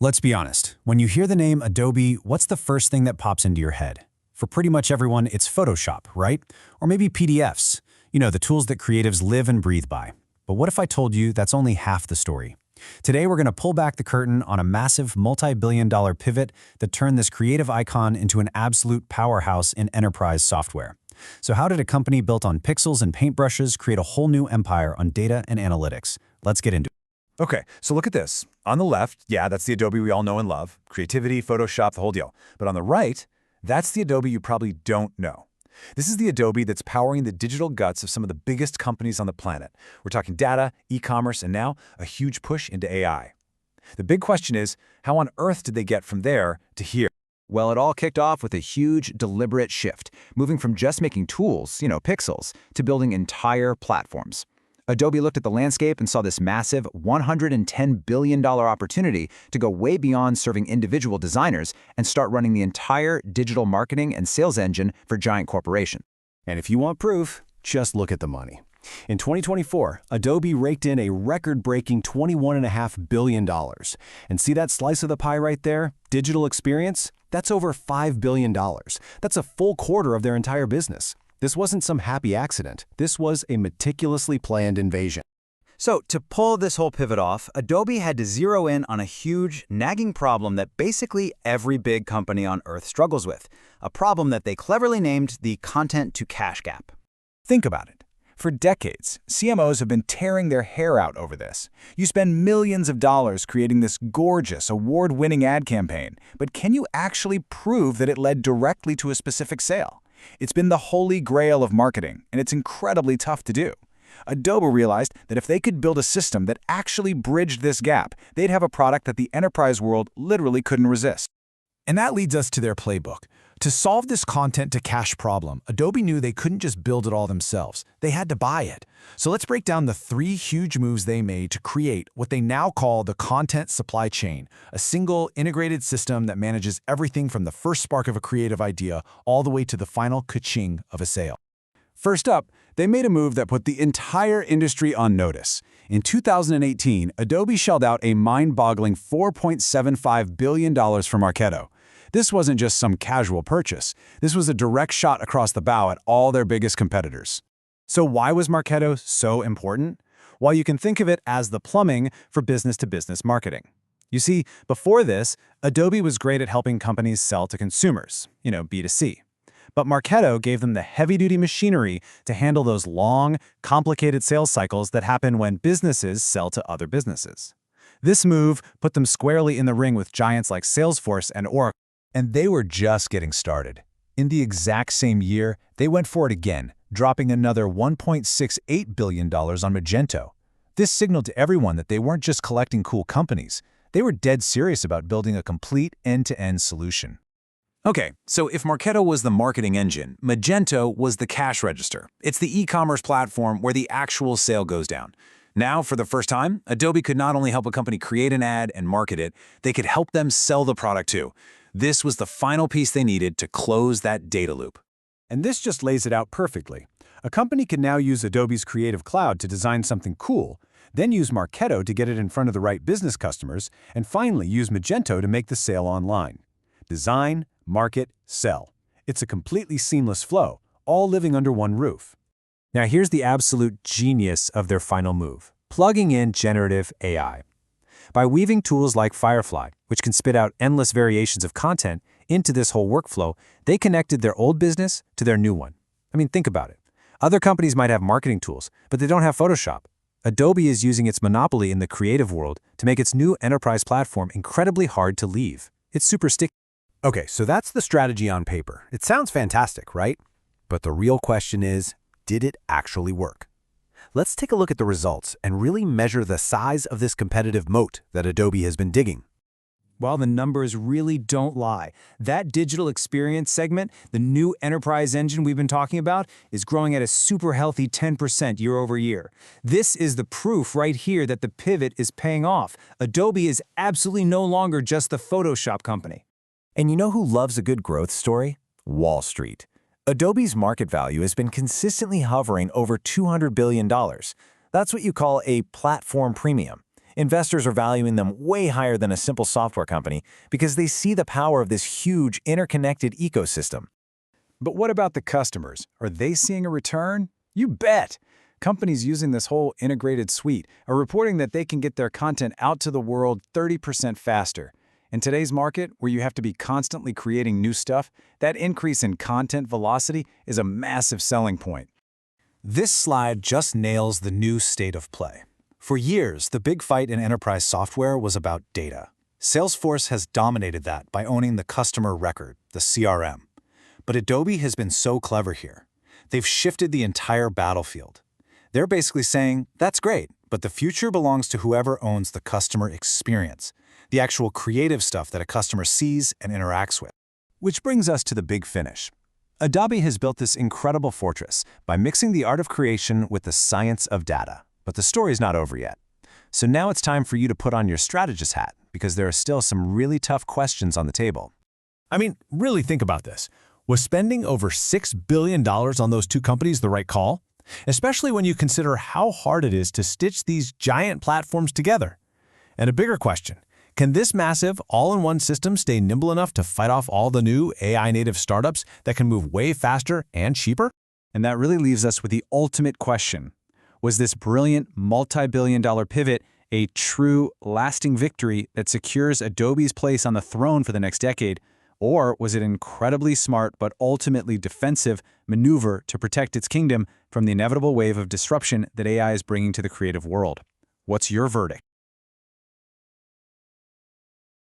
Let's be honest, when you hear the name Adobe, what's the first thing that pops into your head? For pretty much everyone, it's Photoshop, right? Or maybe PDFs, the tools that creatives live and breathe by. But what if I told you that's only half the story? Today, we're going to pull back the curtain on a massive multi-billion-dollar pivot that turned this creative icon into an absolute powerhouse in enterprise software. So how did a company built on pixels and paintbrushes create a whole new empire on data and analytics? Let's get into it. Okay, so look at this. On the left, yeah, that's the Adobe we all know and love. Creativity, Photoshop, the whole deal. But on the right, that's the Adobe you probably don't know. This is the Adobe that's powering the digital guts of some of the biggest companies on the planet. We're talking data, e-commerce, and now a huge push into AI. The big question is, how on earth did they get from there to here? Well, it all kicked off with a huge, deliberate shift, moving from just making tools, pixels, to building entire platforms. Adobe looked at the landscape and saw this massive $110 billion opportunity to go way beyond serving individual designers and start running the entire digital marketing and sales engine for giant corporations. And if you want proof, just look at the money. In 2024, Adobe raked in a record-breaking $21.5 billion. And see that slice of the pie right there? Digital experience? That's over $5 billion. That's a full quarter of their entire business. This wasn't some happy accident. This was a meticulously planned invasion. So to pull this whole pivot off, Adobe had to zero in on a huge, nagging problem that basically every big company on Earth struggles with, a problem that they cleverly named the content-to-cash gap. Think about it. For decades, CMOs have been tearing their hair out over this. You spend millions of dollars creating this gorgeous, award-winning ad campaign, but can you actually prove that it led directly to a specific sale? It's been the holy grail of marketing, and it's incredibly tough to do. Adobe realized that if they could build a system that actually bridged this gap, they'd have a product that the enterprise world literally couldn't resist. And that leads us to their playbook. To solve this content-to-cash problem, Adobe knew they couldn't just build it all themselves. They had to buy it. So let's break down the 3 huge moves they made to create what they now call the content supply chain, a single integrated system that manages everything from the first spark of a creative idea all the way to the final ka-ching of a sale. First up, they made a move that put the entire industry on notice. In 2018, Adobe shelled out a mind-boggling $4.75 billion for Marketo. This wasn't just some casual purchase. This was a direct shot across the bow at all their biggest competitors. So why was Marketo so important? Well, you can think of it as the plumbing for business-to-business marketing. You see, before this, Adobe was great at helping companies sell to consumers, B2C. But Marketo gave them the heavy-duty machinery to handle those long, complicated sales cycles that happen when businesses sell to other businesses. This move put them squarely in the ring with giants like Salesforce and Oracle. And they were just getting started. In the exact same year, they went for it again, dropping another $1.68 billion on Magento. This signaled to everyone that they weren't just collecting cool companies. They were dead serious about building a complete end-to-end solution. Okay, so if Marketo was the marketing engine, Magento was the cash register. It's the e-commerce platform where the actual sale goes down. Now, for the first time, Adobe could not only help a company create an ad and market it, they could help them sell the product too. This was the final piece they needed to close that data loop. And this just lays it out perfectly. A company can now use Adobe's Creative Cloud to design something cool, then use Marketo to get it in front of the right business customers, and finally use Magento to make the sale online. Design, market, sell. It's a completely seamless flow, all living under one roof. Now here's the absolute genius of their final move, plugging in generative AI. By weaving tools like Firefly, which can spit out endless variations of content, into this whole workflow, they connected their old business to their new one. I mean, think about it. Other companies might have marketing tools, but they don't have Photoshop. Adobe is using its monopoly in the creative world to make its new enterprise platform incredibly hard to leave. It's super sticky. Okay, so that's the strategy on paper. It sounds fantastic, right? But the real question is, did it actually work? Let's take a look at the results and really measure the size of this competitive moat that Adobe has been digging. Well, the numbers really don't lie. That digital experience segment, the new enterprise engine we've been talking about, is growing at a super healthy 10% year over year. This is the proof right here that the pivot is paying off. Adobe is absolutely no longer just the Photoshop company. And you know who loves a good growth story? Wall Street. Adobe's market value has been consistently hovering over $200 billion. That's what you call a platform premium. Investors are valuing them way higher than a simple software company because they see the power of this huge interconnected ecosystem. But what about the customers? Are they seeing a return? You bet! Companies using this whole integrated suite are reporting that they can get their content out to the world 30% faster. In today's market, where you have to be constantly creating new stuff, that increase in content velocity is a massive selling point. This slide just nails the new state of play. For years, the big fight in enterprise software was about data. Salesforce has dominated that by owning the customer record, the CRM. But Adobe has been so clever here. They've shifted the entire battlefield. They're basically saying, that's great, but the future belongs to whoever owns the customer experience, the actual creative stuff that a customer sees and interacts with. Which brings us to the big finish. Adobe has built this incredible fortress by mixing the art of creation with the science of data. But the story's not over yet. So now it's time for you to put on your strategist hat, because there are still some really tough questions on the table. I mean, really think about this. Was spending over $6 billion on those two companies the right call? Especially when you consider how hard it is to stitch these giant platforms together. And a bigger question, can this massive, all-in-one system stay nimble enough to fight off all the new AI-native startups that can move way faster and cheaper? And that really leaves us with the ultimate question. Was this brilliant, multi-billion-dollar pivot a true, lasting victory that secures Adobe's place on the throne for the next decade? Or was it an incredibly smart but ultimately defensive maneuver to protect its kingdom from the inevitable wave of disruption that AI is bringing to the creative world? What's your verdict?